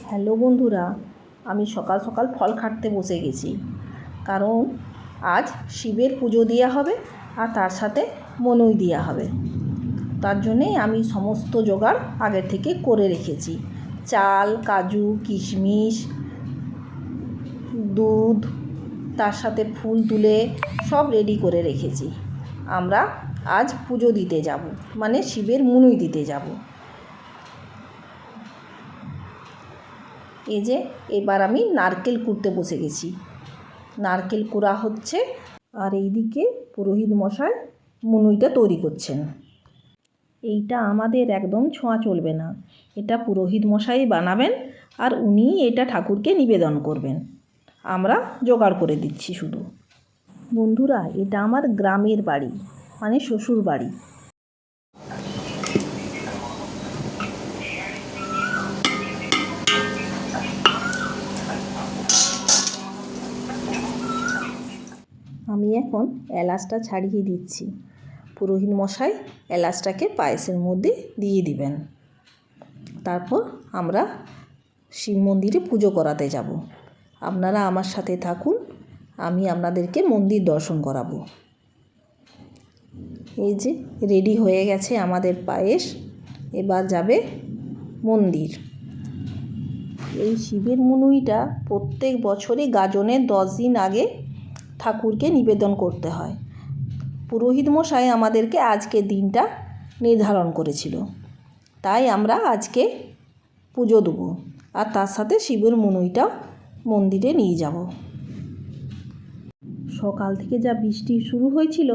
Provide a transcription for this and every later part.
Hello বন্ধুরা, আমি সকাল সকাল ফল কাটতে বসে গেছি, কারণ আজ শিবের পুজো দেওয়া হবে আর তার সাথে মনই দেওয়া হবে। তার জন্যেই আমি সমস্ত জোগাড় আগে থেকে করে রেখেছি। চাল, কাজু, কিশমিশ, দুধ, তার সাথে ফুল তুলে সব রেডি করে রেখেছি। আমরা আজ পুজো দিতে যাব, মানে শিবের মনই দিতে যাব। এই যে এবার আমি নারকেল কুড়তে বসে গেছি, নারকেল কুড়া হচ্ছে, আর এইদিকে পুরোহিত মশাই মনুইটা তৈরি করছেন। এইটা আমাদের একদম ছোঁয়া চলবে না, এটা পুরোহিত মশাই বানাবেন আর উনি এটা ঠাকুরকে নিবেদন করবেন। আমরা জোগাড় করে দিচ্ছি শুধু। বন্ধুরা, এটা আমার গ্রামের বাড়ি, মানে শ্বশুর বাড়ি। আমি এখন এলাচটা ছাড়িয়ে দিচ্ছি। পুরোহিত মশাই এলাচটাকে পায়েসের মধ্যে দিয়ে দিবেন। তারপর আমরা শিব মন্দিরে পুজো করাতে যাব। আপনারা আমার সাথে থাকুন, আমি আপনাদেরকে মন্দির দর্শন করাবো। এই যে রেডি হয়ে গেছে আমাদের পায়েস, এবার যাবে মন্দির। এই শিবের মনুইটা প্রত্যেক বছরই গাজনের 10 দিন আগে ঠাকুরকে নিবেদন করতে হয়। পুরোহিত মশাই আমাদেরকে আজকের দিনটা নির্ধারণ করেছিল, তাই আমরা আজকে পুজো দেবো আর তার সাথে শিবের মনুইটাও মন্দিরে নিয়ে যাব। সকাল থেকে যা বৃষ্টি শুরু হয়েছিল,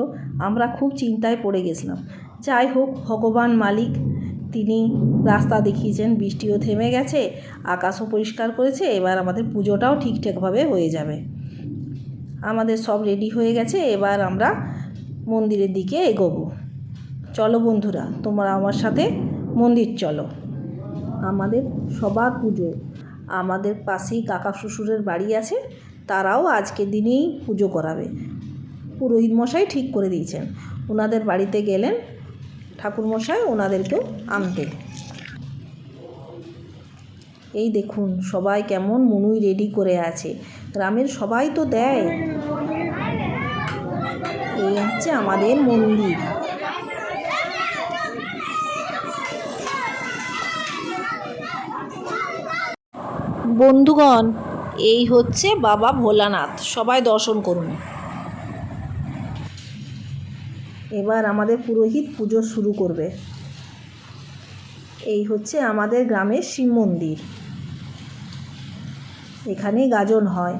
আমরা খুব চিন্তায় পড়ে গেছিলাম। যাই হোক, ভগবান মালিক তিনি রাস্তা দেখিয়েছেন, বৃষ্টিও থেমে গেছে, আকাশও পরিষ্কার করেছে, এবার আমাদের পুজোটাও ঠিকঠাকভাবে হয়ে যাবে। আমাদের সব রেডি হয়ে গেছে, এবার আমরা মন্দিরের দিকে এগোবো। চলো বন্ধুরা, তোমরা আমার সাথে মন্দির চলো। আমাদের সবার পুজো, আমাদের পাশেই কাকা শ্বশুরের বাড়ি আছে, তারাও আজকের দিনেই পুজো করাবে। পুরোহিত মশাই ঠিক করে দিয়েছেন, ওনাদের বাড়িতে গেলেন ঠাকুরমশাই ওনাদেরকেও আনতে। এই দেখুন সবাই কেমন মনুই রেডি করে আছে, গ্রামের সবাই তো দেয়। এই হচ্ছে আমাদের মন্দির। বন্ধুগণ, এই হচ্ছে বাবা ভোলানাথ, সবাই দর্শন করুন। এবার আমাদের পুরোহিত পুজো শুরু করবে। এই হচ্ছে আমাদের গ্রামের শিব মন্দির, এখানেই গাজন হয়।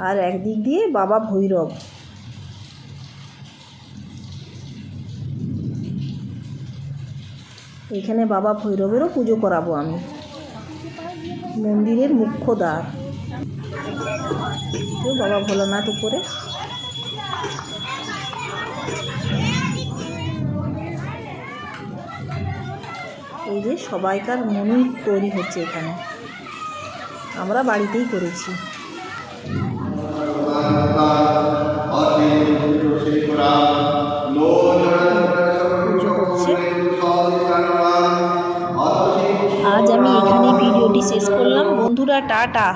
আর একদিক দিয়ে বাবা ভৈরব। এখানে বাবা ভৈরবেরও পুজো করাবো আমি, মন্দিরের মুখ্য দ্বার। বাবা ভোলানাথ উপরে। এই যে সবাইকার মনুই তৈরি হচ্ছে এখানে, আমরা বাড়িতেই করেছি। আজ আমি এখানে ভিডিওটি শেষ করলাম বন্ধুরা, টাটা।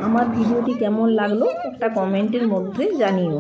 আমার ভিডিওটি কেমন লাগলো একটা কমেন্টের মধ্যে জানিও।